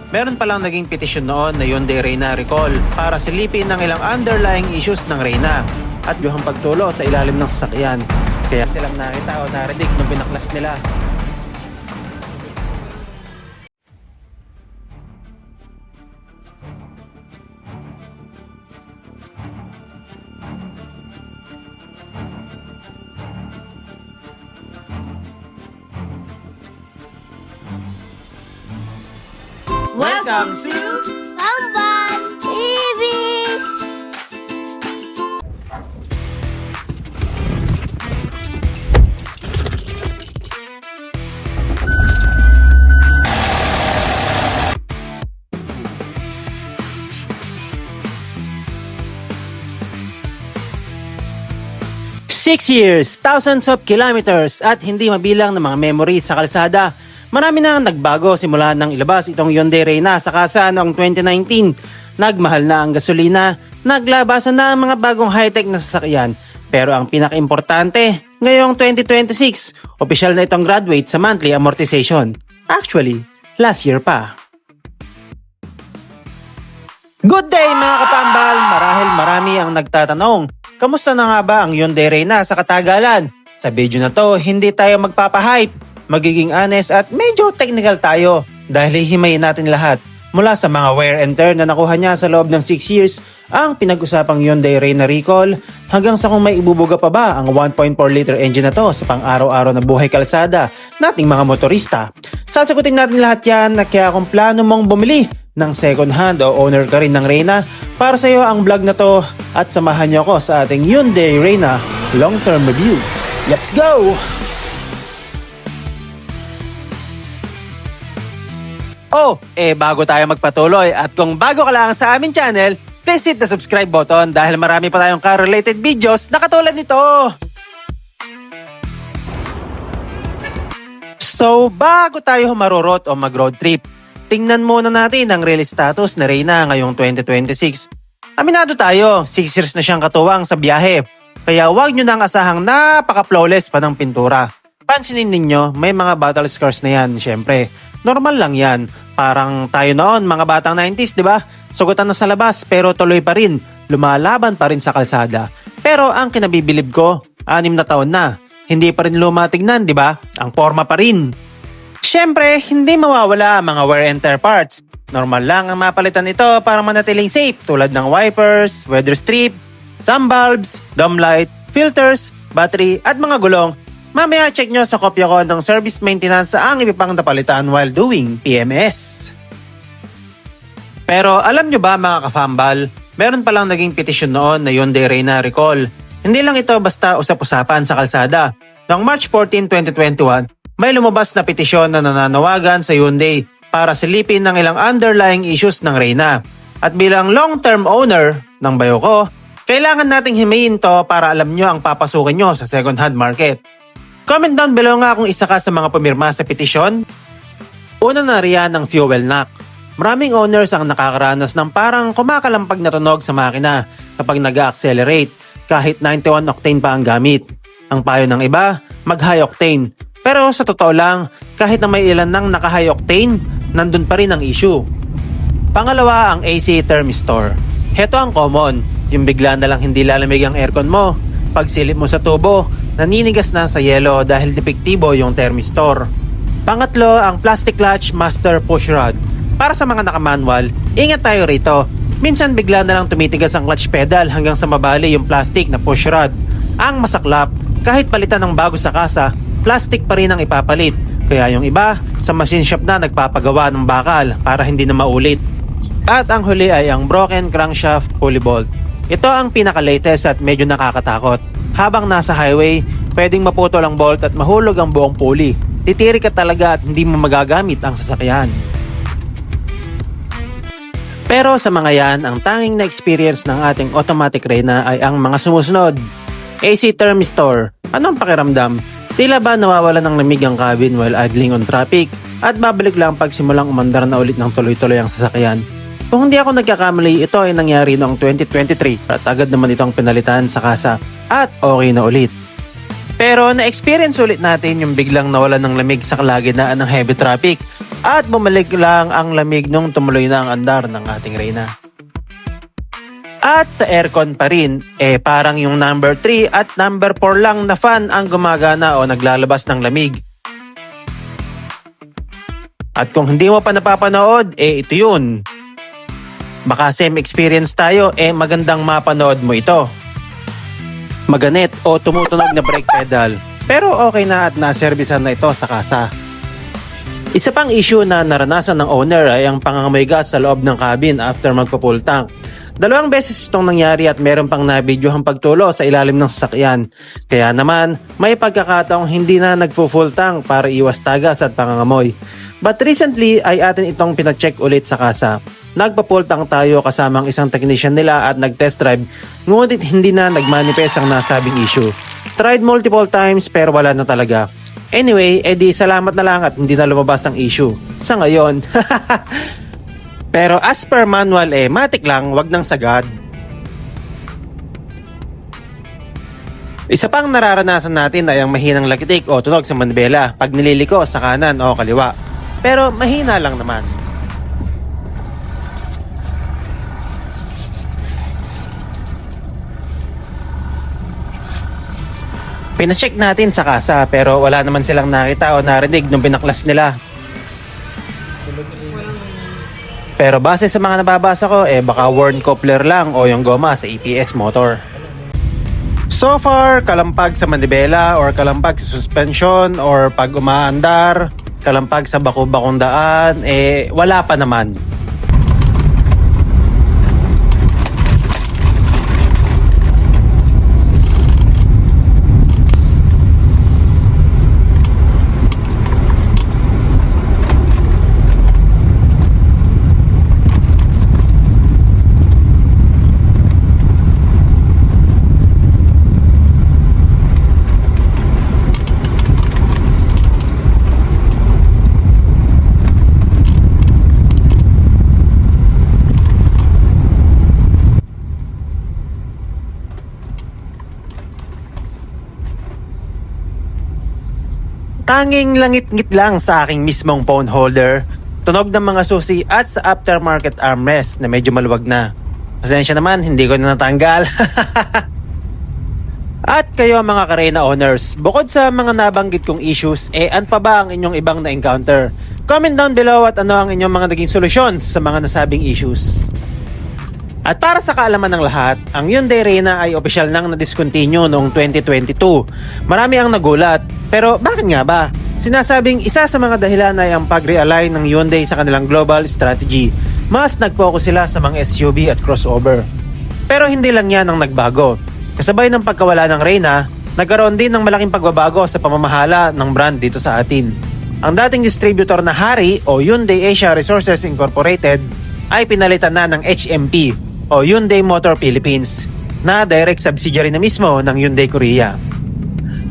Meron palang naging petisyon noon na Hyundai Reyna recall para silipin ng ilang underlying issues ng Reyna at yung pagtulo sa ilalim ng sasakyan. Kaya silang nakita o narinig nung binaklas nila. Welcome to Tamban TV! Six years, thousands of kilometers at hindi mabilang ng mga memories sa kalsada. Marami na nagbago simula nang ilabas itong Hyundai Reyna sa kasa noong 2019. Nagmahal na ang gasolina, naglabasan na ang mga bagong high-tech na sasakyan. Pero ang pinaka-importante, ngayong 2026, opisyal na itong graduate sa monthly amortization. Actually, last year pa. Good day mga kapambal! Marahil marami ang nagtatanong, kamusta na nga ba ang Hyundai Reyna sa katagalan? Sa video na to, hindi tayo magpapahype. Magiging honest at medyo technical tayo dahil hihimayin natin lahat. Mula sa mga wear and tear na nakuha niya sa loob ng 6 years, ang pinag-usapang Hyundai Reyna recall, hanggang sa kung may ibubuga pa ba ang 1.4 liter engine na to sa pang-araw-araw na buhay kalsada nating mga motorista. Sasagutin natin lahat yan na kaya kung plano mong bumili ng second hand o owner ka rin ng Reyna, para sa iyo ang vlog na to at samahan niyo ako sa ating Hyundai Reyna long-term review. Let's go! Bago tayo magpatuloy at kung bago ka lang sa aming channel, please hit the subscribe button dahil marami pa tayong car-related videos na katulad nito. So, bago tayo humarurot o mag-road trip, tingnan muna natin ang release status na Reyna ngayong 2026. Aminado tayo, 6 years na siyang katuwang sa biyahe, kaya huwag nyo nang asahang napaka-flawless pa ng pintura. Pansinin ninyo, may mga battle scars na yan, syempre. Normal lang yan. Parang tayo noon, mga batang 90s, di ba? Sugutan na sa labas pero tuloy pa rin. Lumalaban pa rin sa kalsada. Pero ang kinabibilib ko, 6 na taon na. Hindi pa rin lumatignan, di ba? Ang forma pa rin. Siyempre, hindi mawawala ang mga wear and tear parts. Normal lang ang mapalitan ito para manatiling safe tulad ng wipers, weather strip, sun bulbs, dome light, filters, battery at mga gulong. Mamaya check nyo sa kopya ko ng service maintenance sa ang ibang napalitan while doing PMS. Pero alam nyo ba mga kafambal, meron palang naging petisyon noon na Hyundai Reyna recall. Hindi lang ito basta usap-usapan sa kalsada. Noong March 14, 2021, may lumabas na petisyon na nananawagan sa Hyundai para silipin ng ilang underlying issues ng Reyna. At bilang long-term owner ng bayo ko, kailangan nating himayin to para alam nyo ang papasukin nyo sa second-hand market. Comment down below nga kung isa ka sa mga pumirma sa petisyon. Una na riyan ang fuel knock. Maraming owners ang nakakaranas ng parang kumakalampag na tunog sa makina kapag nag-accelerate kahit 91 octane pa ang gamit. Ang payo ng iba, mag-high octane. Pero sa totoo lang, kahit na may ilan ng naka-high octane, nandun pa rin ang issue. Pangalawa ang AC thermistor. Heto ang common, yung bigla na lang hindi lalamig ang aircon mo. Pagsilip mo sa tubo, naninigas na sa yelo dahil depektibo yung thermistor. Pangatlo, ang plastic clutch master push rod. Para sa mga naka-manual, ingat tayo rito. Minsan bigla na lang tumitigas ang clutch pedal hanggang sa mabali yung plastic na push rod. Ang masaklap, kahit palitan ng bago sa kasa, plastic pa rin ang ipapalit. Kaya yung iba, sa machine shop na nagpapagawa ng bakal para hindi na maulit. At ang huli ay ang broken crankshaft pulley bolt. Ito ang pinaka-latest at medyo nakakatakot. Habang nasa highway, pwedeng maputol ang bolt at mahulog ang buong pulley. Titirik ka talaga at hindi mo magagamit ang sasakyan. Pero sa mga yan, ang tanging na-experience ng ating automatic Reyna ay ang mga sumusunod. AC thermistor. Anong pakiramdam? Tila ba nawawala ng lamig ang cabin while idling on traffic at babalik lang pag simulang umandar na ulit ng tuloy-tuloy ang sasakyan? Kung hindi ako nagkakamali, ito ay nangyari noong 2023 at agad naman itong pinalitan sa kasa at okay na ulit. Pero na-experience ulit natin yung biglang nawalan ng lamig sa kalagitnaan ng heavy traffic At bumalik lang ang lamig nung tumuloy na ang andar ng ating Reyna. At sa aircon pa rin, parang yung number 3 at number 4 lang na fan ang gumagana o naglalabas ng lamig. At kung hindi mo pa napapanood, ito yun. Baka same experience tayo, magandang mapanood mo ito. Maganit o tumutunog na brake pedal. Pero okay na at naservisan na ito sa kasa. Isa pang issue na naranasan ng owner ay ang pangangamoy gas sa loob ng cabin after magpa-full tank. 2 beses itong nangyari at meron pang nabidyohang pagtulo sa ilalim ng sasakyan. Kaya naman, may pagkakataong hindi na nagpo-full tank para iwas tagas at pangangamoy. But recently ay atin itong pinacheck ulit sa kasa. Nagpa-full tank tayo kasamang isang technician nila at nag-test drive, ngunit hindi na nagmanifest ang nasabing issue. Tried multiple times pero wala na talaga. Anyway, edi salamat na lang at hindi na lumabas ang issue. Sa ngayon. Pero as per manual matik lang, wag nang sagad. Isa pang nararanasan natin ay ang mahinang lagitik o tunog sa manibela pag nililiko sa kanan o kaliwa. Pero mahina lang naman. Pinacheck natin sa kasa pero wala naman silang nakita o narinig nung binaklas nila. Pero base sa mga nababasa ko, baka worn coupler lang o yung goma sa EPS motor. So far, kalampag sa manibela or kalampag sa suspension or pag umaandar, kalampag sa baku-bakong daan, wala pa naman. Tanging langit-ngit lang sa aking mismong phone holder, tunog ng mga susi at sa aftermarket armrest na medyo maluwag na. Pasensya naman, hindi ko na natanggal. At kayo mga Karena owners, bukod sa mga nabanggit kong issues, ano pa ba ang inyong ibang na-encounter? Comment down below at ano ang inyong mga naging solutions sa mga nasabing issues. At para sa kaalaman ng lahat, ang Hyundai Reyna ay opisyal nang na-discontinue noong 2022. Marami ang nagulat, pero bakit nga ba? Sinasabing isa sa mga dahilan ay ang pag-realign ng Hyundai sa kanilang global strategy. Mas nag-focus sila sa mga SUV at crossover. Pero hindi lang yan ang nagbago. Kasabay ng pagkawala ng Reyna, nagkaroon din ng malaking pagbabago sa pamamahala ng brand dito sa atin. Ang dating distributor na HARI o Hyundai Asia Resources Incorporated ay pinalitan na ng HMP o Hyundai Motor Philippines na direct subsidiary na mismo ng Hyundai Korea.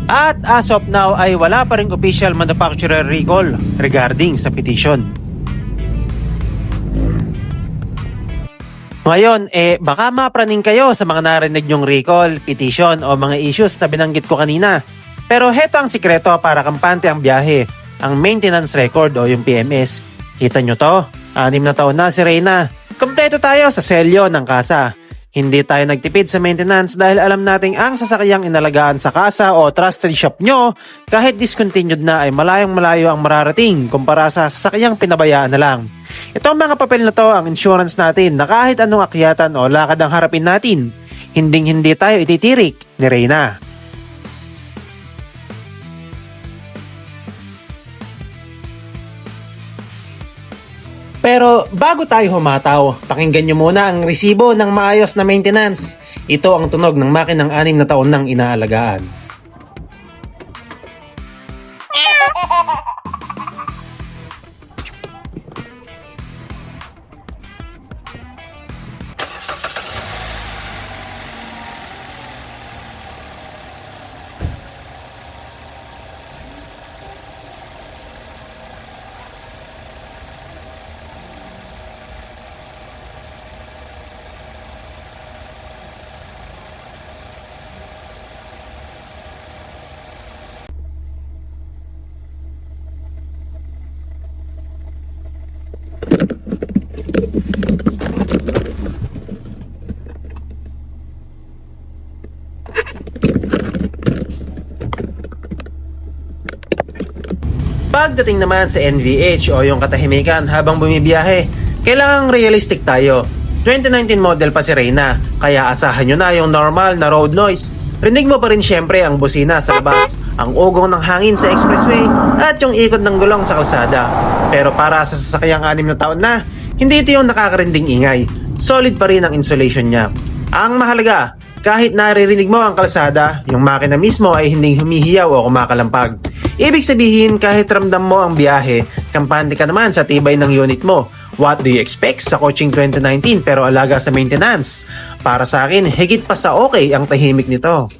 At as of now ay wala pa ring official manufacturer recall regarding sa petition. Ngayon, baka mapraning kayo sa mga narinig nyong recall, petition o mga issues na binanggit ko kanina. Pero heto ang sikreto para kampante ang biyahe, ang maintenance record o yung PMS. Kita nyo to? 6 na taon na si Reyna. Kompleto tayo sa selyo ng kasa. Hindi tayo nagtipid sa maintenance dahil alam nating ang sasakyang inalagaan sa kasa o trusted shop nyo kahit discontinued na ay malayong malayo ang mararating kumpara sa sasakyang pinabayaan na lang. Itong mga papel na to ang insurance natin na kahit anong akyatan o lakad ang harapin natin, hindi tayo ititirik ni Reyna. Pero bago tayo humataw, pakinggan nyo muna ang resibo ng maayos na maintenance. Ito ang tunog ng makinang 6 na taon nang inaalagaan. Pagdating naman sa NVH o yung katahimikan habang bumibiyahe, kailangang realistic tayo. 2019 model pa si Reyna, kaya asahan nyo na yung normal na road noise. Rinig mo pa rin syempre ang busina sa labas, ang ugong ng hangin sa expressway, at yung ikot ng gulong sa kalsada. Pero para sa sasakyang 6 na taon na, hindi ito yung nakakarinding ingay. Solid pa rin ang insulation niya. Ang mahalaga, kahit naririnig mo ang kalsada, yung makina mismo ay hindi humihiyaw o kumakalampag. Ibig sabihin, kahit ramdam mo ang biyahe, kampante ka naman sa tibay ng unit mo. What do you expect sa Coaching 2019 pero alaga sa maintenance? Para sa akin, higit pa sa okay ang tahimik nito.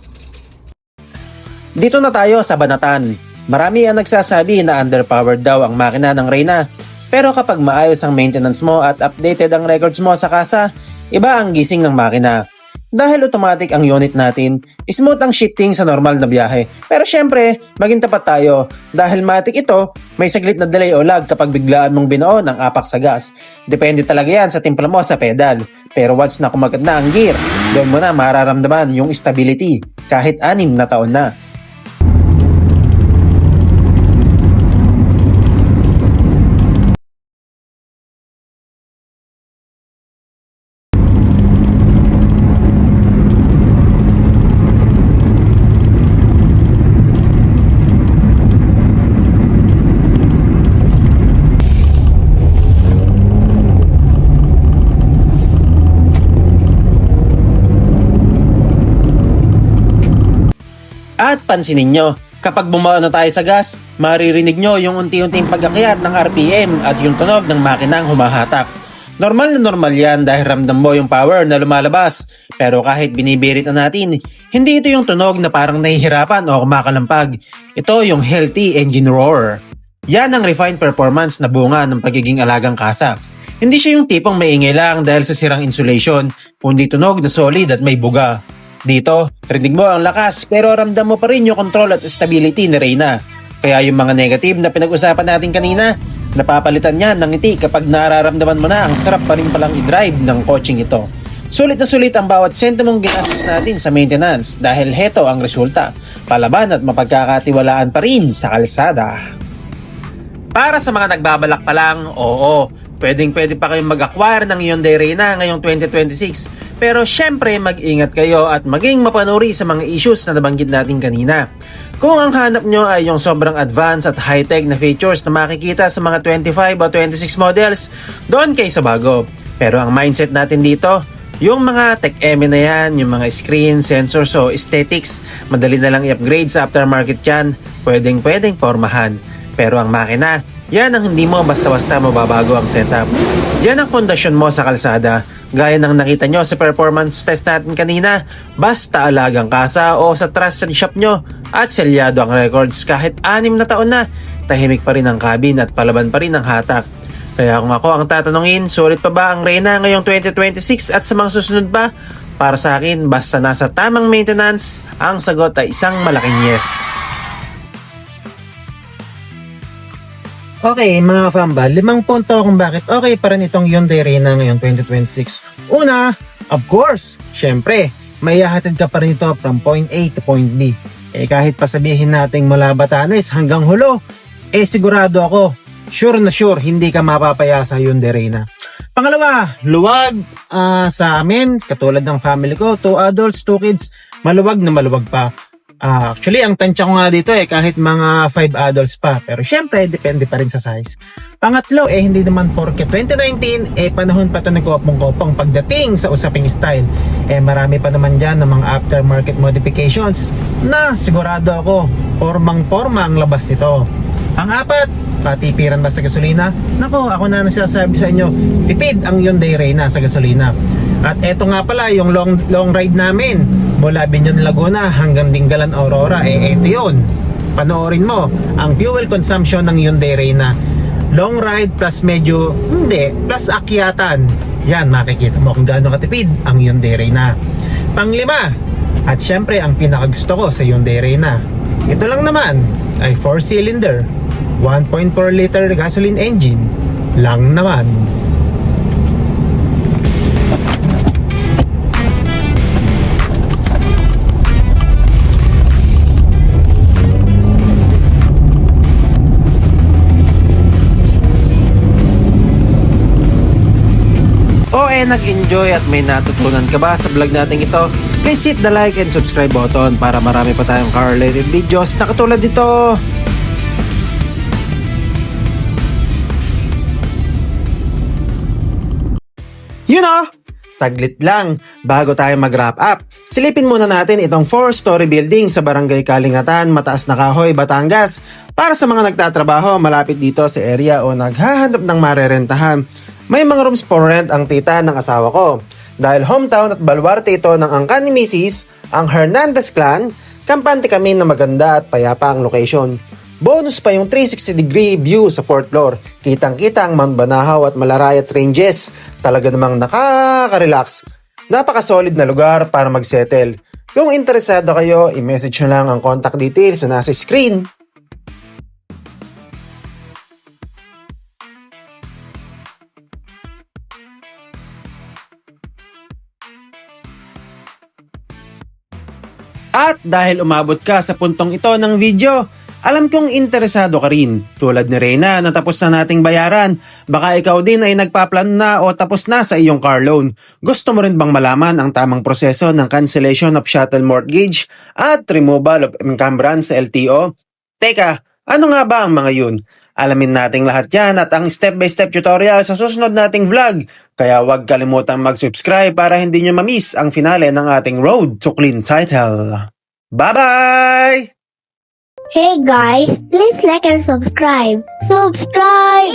Dito na tayo sa banatan. Marami ang nagsasabi na underpowered daw ang makina ng Reyna. Pero kapag maayos ang maintenance mo at updated ang records mo sa kasa, iba ang gising ng makina. Dahil automatic ang unit natin, smooth ang shifting sa normal na biyahe. Pero syempre, maging tapat tayo. Dahil matic ito, may saglit na delay o lag kapag biglaan mong binuo ng apak sa gas. Depende talaga yan sa timpla mo sa pedal. Pero once na kumagat na ang gear, doon mo na mararamdaman yung stability kahit 6 na taon na. At pansinin nyo, kapag bumaba na tayo sa gas, maririnig nyo yung unti-unting pag-akyat ng RPM at yung tunog ng makinang humahatak. Normal na normal yan dahil ramdam mo yung power na lumalabas. Pero kahit binibirit na natin, hindi ito yung tunog na parang nahihirapan o kumakalampag. Ito yung healthy engine roar. Yan ang refined performance na bunga ng pagiging alagang kasa. Hindi siya yung tipong maingay lang dahil sa sirang insulation, kundi tunog na solid at may buga. Dito, rinig mo ang lakas pero ramdam mo pa rin yung control at stability ni Reyna. Kaya yung mga negative na pinag-usapan natin kanina, napapalitan niya ng ngiti kapag nararamdaman mo na ang sarap pa rin palang i-drive ng coaching ito. Sulit na sulit ang bawat sentimong ginastos natin sa maintenance dahil heto ang resulta, palaban at mapagkakatiwalaan pa rin sa kalsada. Para sa mga nagbabalak pa lang, oo, pwede pa kayong mag-acquire ng Hyundai Reyna ngayong 2026. Pero syempre mag-ingat kayo at maging mapanuri sa mga issues na nabanggit natin kanina. Kung ang hanap nyo ay yung sobrang advanced at high-tech na features na makikita sa mga 25 o 26 models, doon kayo sa bago. Pero ang mindset natin dito, yung mga tech-eme na yan, yung mga screen, sensors o aesthetics, madali na lang i-upgrade sa aftermarket yan, pwedeng pormahan. Pero ang makina, yan ang hindi mo basta-basta mababago ang setup. Yan ang pundasyon mo sa kalsada. Gaya ng nakita nyo sa performance test natin kanina, basta alagang kasa o sa trusted shop nyo at selyado ang records kahit 6 na taon na, tahimik pa rin ang cabin at palaban pa rin ang hatak. Kaya kung ako ang tatanungin, sulit pa ba ang Reyna ngayong 2026 at sa mga susunod pa? Para sa akin, basta nasa tamang maintenance, ang sagot ay isang malaking yes. Okay mga fambal, 5 punto kung bakit okay pa rin itong Hyundai Reyna ngayong 2026. Una, of course, syempre, may hahatid ka pa rin ito from point A to point B. Kahit pa sabihin natin mula Batanes hanggang Hulo, sigurado ako, sure na sure, hindi ka mapapaya sa Hyundai Reyna. Pangalawa, luwag sa amin, katulad ng family ko, 2 adults, 2 kids, maluwag na maluwag pa. Actually, ang tansya ko nga dito kahit mga 5 adults pa. Pero syempre, depende pa rin sa size. Pangatlo, hindi naman porke 2019, panahon pa ito nagkopong-kopong pagdating sa usaping style. Marami pa naman dyan ng mga aftermarket modifications na sigurado ako, pormang-porma ang labas nito. Pang-apat, patipiran ba sa gasolina? Nako, ako na nasasabi sa inyo, tipid ang Hyundai Reyna sa gasolina. At eto nga pala, yung long ride namin mula Binion, Laguna hanggang Dingalan, Aurora, ito yun. Panoorin mo ang fuel consumption ng Hyundai Reyna. Long ride plus plus akyatan. Yan, makikita mo kung gaano katipid ang Hyundai Reyna. Panglima, at syempre ang pinakagusto ko sa Hyundai Reyna, ito lang naman ay 4-cylinder 1.4 liter gasoline engine lang naman. nag-enjoy at may natutunan ka ba sa vlog natin ito, please hit the like and subscribe button para marami pa tayong car-related videos na katulad dito. Saglit lang, bago tayo mag-wrap up, silipin muna natin itong 4-story building sa Barangay Kalingatan, Mataas na Kahoy, Batangas. Para sa mga nagtatrabaho malapit dito sa area o naghahanap ng marerentahan, may mga rooms for rent ang tita ng asawa ko. Dahil hometown at baluarte ito ng angkan ni Mrs., ang Hernandez clan, kampante kami na maganda at payapa ang location. Bonus pa yung 360-degree view sa 4th floor. Kitang-kita ang Mount Banahaw at Malarayat Ranges. Talaga namang nakaka-relax. Napaka-solid na lugar para mag-settle. Kung interesado kayo, i-message nyo lang ang contact details na nasa screen. At dahil umabot ka sa puntong ito ng video, alam kong interesado ka rin. Tulad ni Reyna na tapos na nating bayaran. Baka ikaw din ay nagpaplano na o tapos na sa iyong car loan. Gusto mo rin bang malaman ang tamang proseso ng cancellation of chattel mortgage at removal of encumbrance sa LTO? Teka, ano nga ba ang mga yun? Alamin nating lahat yan at ang step-by-step tutorial sa susunod nating vlog. Kaya huwag kalimutang mag-subscribe para hindi nyo ma-miss ang finale ng ating Road to Clean Title. Bye-bye! Hey guys, please like and subscribe. Subscribe!